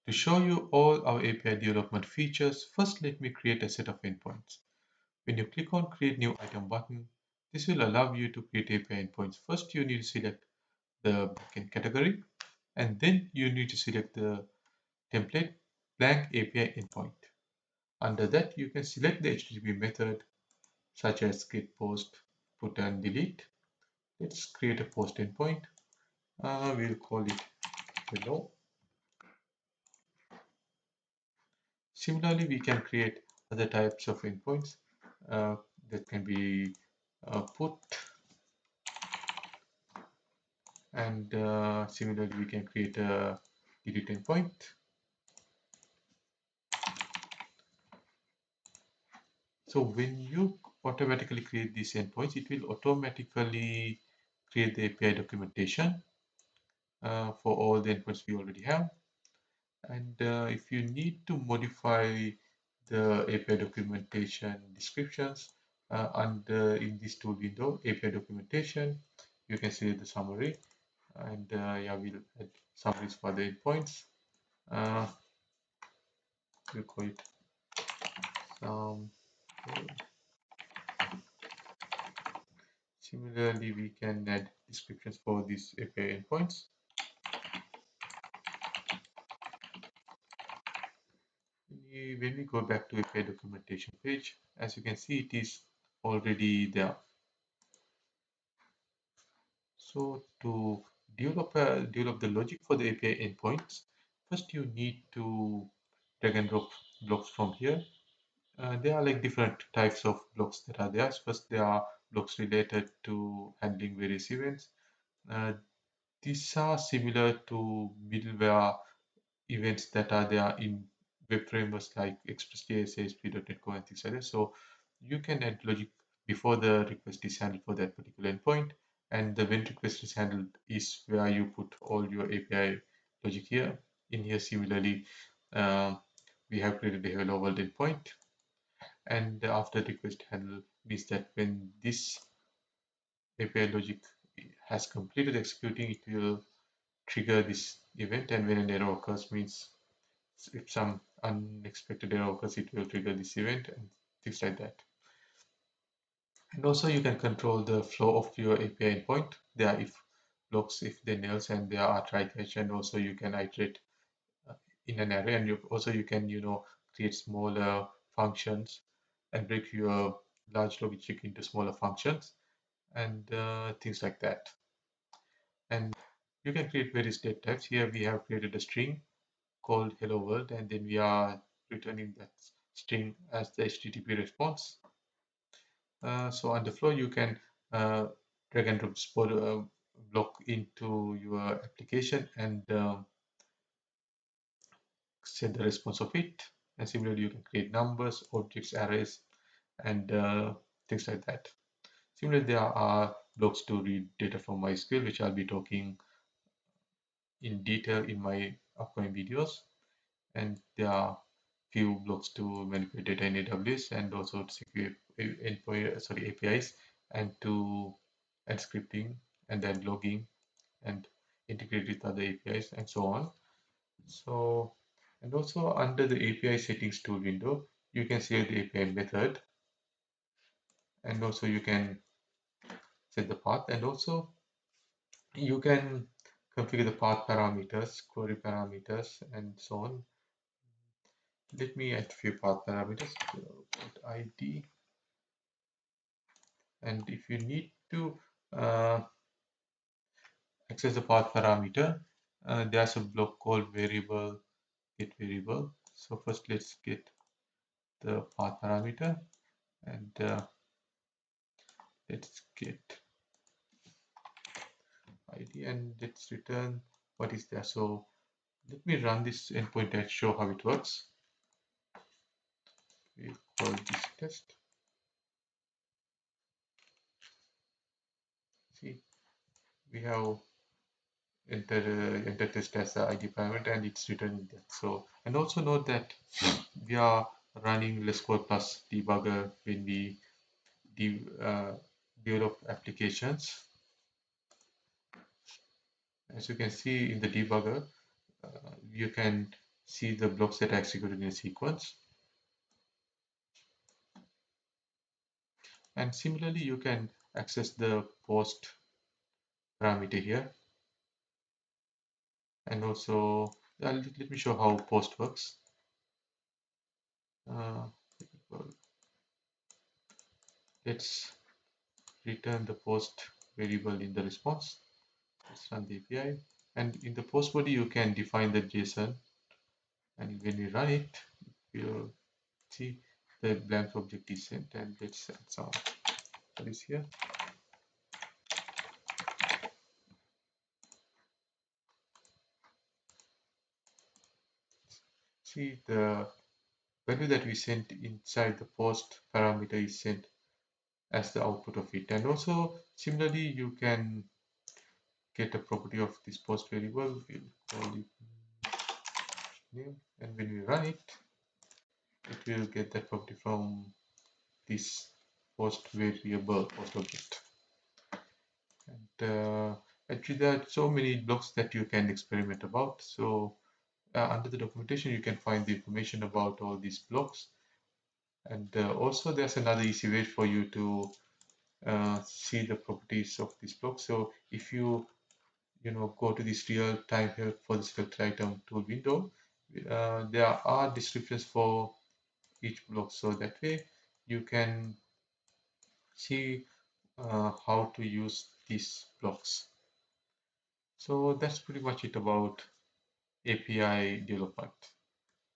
To show you all our API development features, first let me create a set of endpoints. When you click on Create New Item button, this will allow you to create API endpoints. First, you need to select the backend category, and then you need to select the template blank API endpoint. Under that, you can select the HTTP method such as get, post, put, and delete. Let's create a post endpoint. We'll call it hello. Similarly, we can create other types of endpoints uh, that can be put, and similarly, we can create a delete endpoint. So when you automatically create these endpoints, it will automatically create the API documentation for all the endpoints we already have. And if you need to modify the API documentation descriptions under in this tool window, API documentation, you can see the summary, and yeah, we'll add summaries for the endpoints. Uh, we'll call it some. Similarly, we can add descriptions for these API endpoints. When we go back to API documentation page, as you can see, it is already there. So to develop the logic for the API endpoints, first you need to drag and drop blocks from here. There are like different types of blocks that are there. First, there are blocks related to handling various events. Uh, these are similar to middleware events that are there in web frameworks like Express.js, ASP.NET Core, and things like that. So you can add logic before the request is handled for that particular endpoint, and the when request is handled is where you put all your API logic here. In here, similarly, um, we have created a hello world endpoint, and after request handle means that when this API logic has completed executing, it will trigger this event, and when an error occurs means if some unexpected error occurs, it will trigger this event and things like that. And also you can control the flow of your API endpoint. There are if blocks, if then else, and there are try catch, and also you can iterate uh, in an array, and you can create smaller functions and break your large logic into smaller functions and things like that. And you can create various data types. Here we have created a string called hello world, and then we are returning that string as the HTTP response. So on the flow, you can drag and drop block into your application and set the response of it. And similarly, you can create numbers, objects, arrays, and things like that. Similarly, there are blocks to read data from MySQL, which I'll be talking in detail in my upcoming videos. And there are few blocks to manipulate data in AWS and also to secure APIs and to add scripting and then logging and integrate with other APIs and so on. So, and also under the API settings tool window, you can save the API method, and also you can set the path, and also you can configure the path parameters, query parameters, and so on. Let me add a few path parameters, put ID, and if you need to uh, access the path parameter, there's a block called variable get variable. So first let's get the path parameter, and let's get ID, and let's return what is there. So let me run this endpoint and show how it works. We call this test. See, we have enter test as the ID parameter, and it's returning that. So, and also note that we are running less code plus debugger when we de develop applications. As you can see in the debugger, you can see the blocks that are executed in a sequence. And similarly, you can access the post parameter here. And also, let me show how post works. Uh, let's return the post variable in the response. Let's run the API. And in the post body, you can define the JSON. And when you run it, you'll see the blank object is sent. And let's add some values here. See the value that we sent inside the post parameter is sent as the output of it. And also similarly, you can get a property of this post variable. We'll call it name, and when we run it, it will get that property from this post variable post object. And actually, there are so many blocks that you can experiment about. So under the documentation, you can find the information about all these blocks. And also, there's another easy way for you to see the properties of this block. So if you go to this real time help for the select item tool window, there are descriptions for each block, so that way you can see how to use these blocks. So that's pretty much it about API development.